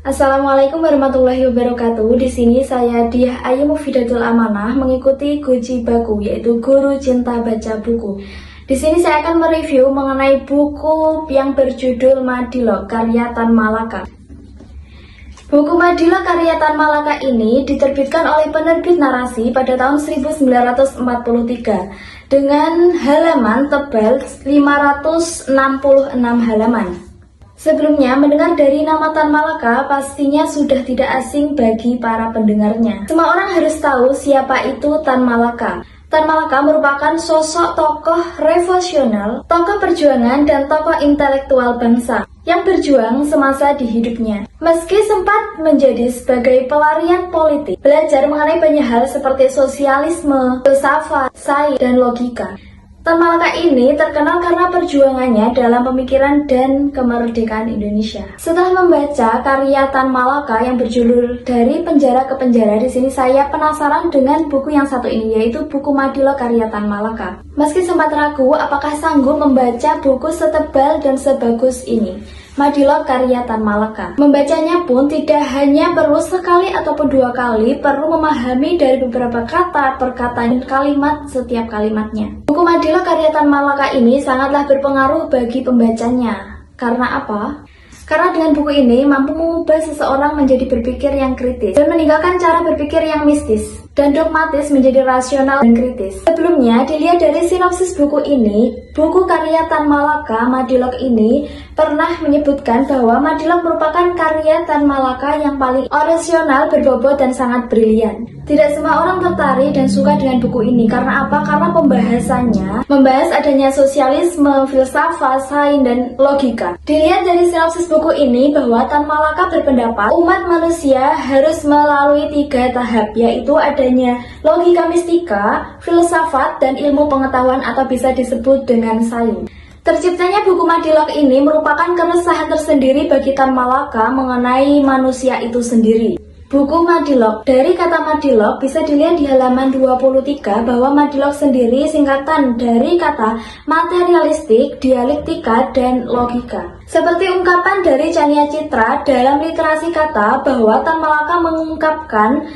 Assalamualaikum warahmatullahi wabarakatuh. Di sini saya Diah Ayu Mufidatul Amanah mengikuti Guji Baku, yaitu Guru Cinta Baca Buku. Di sini saya akan mereview mengenai buku yang berjudul Madilog karya Tan Malaka. Buku Madilog karya Tan Malaka ini diterbitkan oleh penerbit Narasi pada tahun 1943 dengan halaman tebal 566 halaman. Sebelumnya, mendengar dari nama Tan Malaka pastinya sudah tidak asing bagi para pendengarnya. Semua orang harus tahu siapa itu Tan Malaka. Tan Malaka merupakan sosok tokoh revolusioner, tokoh perjuangan, dan tokoh intelektual bangsa yang berjuang semasa di hidupnya. Meski sempat menjadi sebagai pelarian politik, belajar mengenai banyak hal seperti sosialisme, filsafat, sains, dan logika. Tan Malaka ini terkenal karena perjuangannya dalam pemikiran dan kemerdekaan Indonesia. Setelah membaca karya Tan Malaka yang berjudul Dari Penjara ke Penjara, di sini saya penasaran dengan buku yang satu ini, yaitu buku Madilog karya Tan Malaka. Meski sempat ragu apakah sanggup membaca buku setebal dan sebagus ini, Madilog karya Tan Malaka. Membacanya pun tidak hanya perlu sekali ataupun dua kali, perlu memahami dari beberapa kata, perkataan, dan kalimat setiap kalimatnya. Buku Madilog karya Tan Malaka ini sangatlah berpengaruh bagi pembacanya. Karena apa? Karena dengan buku ini mampu mengubah seseorang menjadi berpikir yang kritis dan meninggalkan cara berpikir yang mistis dan dogmatis menjadi rasional dan kritis. Sebelumnya, dilihat dari sinopsis buku ini, buku karya Tan Malaka, Madilog ini pernah menyebutkan bahwa Madilog merupakan karya Tan Malaka yang paling orisinal, berbobot, dan sangat brilian. Tidak semua orang tertarik dan suka dengan buku ini. Karena apa? Karena pembahasannya membahas adanya sosialisme, filsafat, sains, dan logika. Dilihat dari sinopsis buku ini bahwa Tan Malaka berpendapat umat manusia harus melalui 3 tahap, yaitu adanya logika mistika, filsafat, dan ilmu pengetahuan atau bisa disebut dengan sains. Terciptanya buku Madilog ini merupakan keresahan tersendiri bagi Tan Malaka mengenai manusia itu sendiri. Buku Madilog, dari kata Madilog bisa dilihat di halaman 23 bahwa Madilog sendiri singkatan dari kata materialistik, dialektika, dan logika. Seperti ungkapan dari Chania Citra dalam literasi kata bahwa Tan Malaka mengungkapkan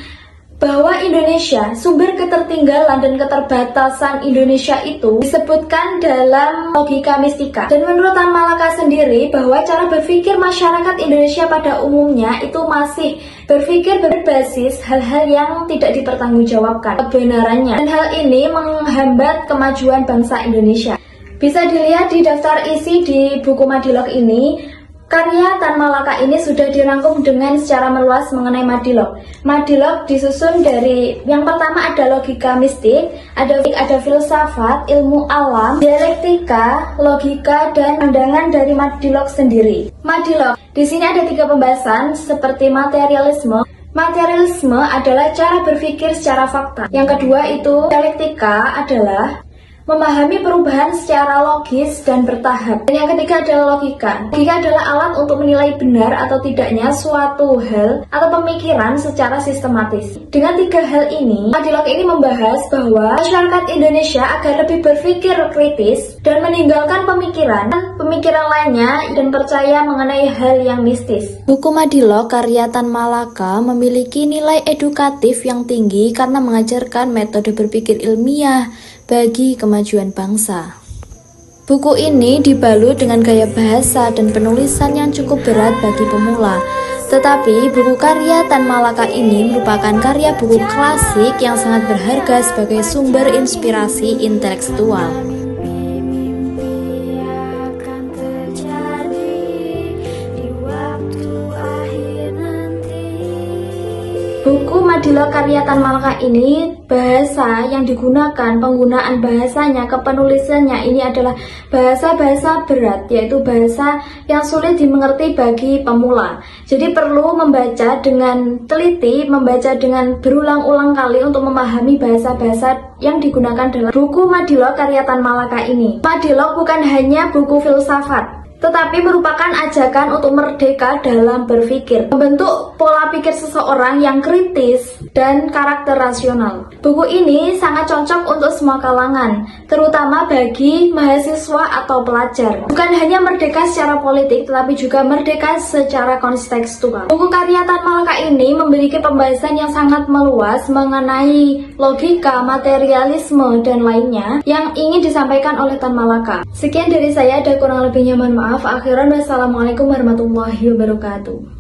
bahwa Indonesia, sumber ketertinggalan dan keterbatasan Indonesia itu disebutkan dalam logika mistika. Dan menurut Tan Malaka sendiri bahwa cara berpikir masyarakat Indonesia pada umumnya itu masih berpikir berbasis hal-hal yang tidak dipertanggungjawabkan kebenarannya. Dan hal ini menghambat kemajuan bangsa Indonesia. Bisa dilihat di daftar isi di buku Madilog ini. Karya Tan Malaka ini sudah dirangkum dengan secara meluas mengenai Madilog. Madilog disusun dari yang pertama ada logika mistik, ada filsafat, ilmu alam, dialektika, logika, dan pandangan dari Madilog sendiri. Madilog, di sini ada 3 pembahasan seperti materialisme. Materialisme adalah cara berpikir secara fakta. Yang kedua itu dialektika adalah memahami perubahan secara logis dan bertahap. Dan yang ketiga adalah logika. Logika adalah alat untuk menilai benar atau tidaknya suatu hal atau pemikiran secara sistematis. Dengan 3 hal ini, Madilog ini membahas bahwa masyarakat Indonesia agar lebih berpikir kritis dan meninggalkan pemikiran lainnya dan percaya mengenai hal yang mistis. Buku Madilog karya Tan Malaka memiliki nilai edukatif yang tinggi karena mengajarkan metode berpikir ilmiah bagi kemajuan bangsa. Buku ini dibalut dengan gaya bahasa dan penulisan yang cukup berat bagi pemula. Tetapi buku karya Tan Malaka ini merupakan karya buku klasik yang sangat berharga sebagai sumber inspirasi intelektual. Buku Madilog karya Tan Malaka ini bahasa yang digunakan, penggunaan bahasanya, kepenulisannya ini adalah bahasa-bahasa berat, yaitu bahasa yang sulit dimengerti bagi pemula. Jadi perlu membaca dengan teliti, membaca dengan berulang-ulang kali untuk memahami bahasa-bahasa yang digunakan dalam buku Madilog karya Tan Malaka ini. Madilog bukan hanya buku filsafat, tetapi merupakan ajakan untuk merdeka dalam berpikir, membentuk pola pikir seseorang yang kritis dan karakter rasional. Buku ini sangat cocok untuk semua kalangan, terutama bagi mahasiswa atau pelajar. Bukan hanya merdeka secara politik, tetapi juga merdeka secara kontekstual. Buku karya Tan Malaka ini memiliki pembahasan yang sangat meluas mengenai logika, materialisme, dan lainnya yang ingin disampaikan oleh Tan Malaka. Sekian dari saya, ada kurang lebihnya mohon maaf. Akhiran wassalamualaikum warahmatullahi wabarakatuh.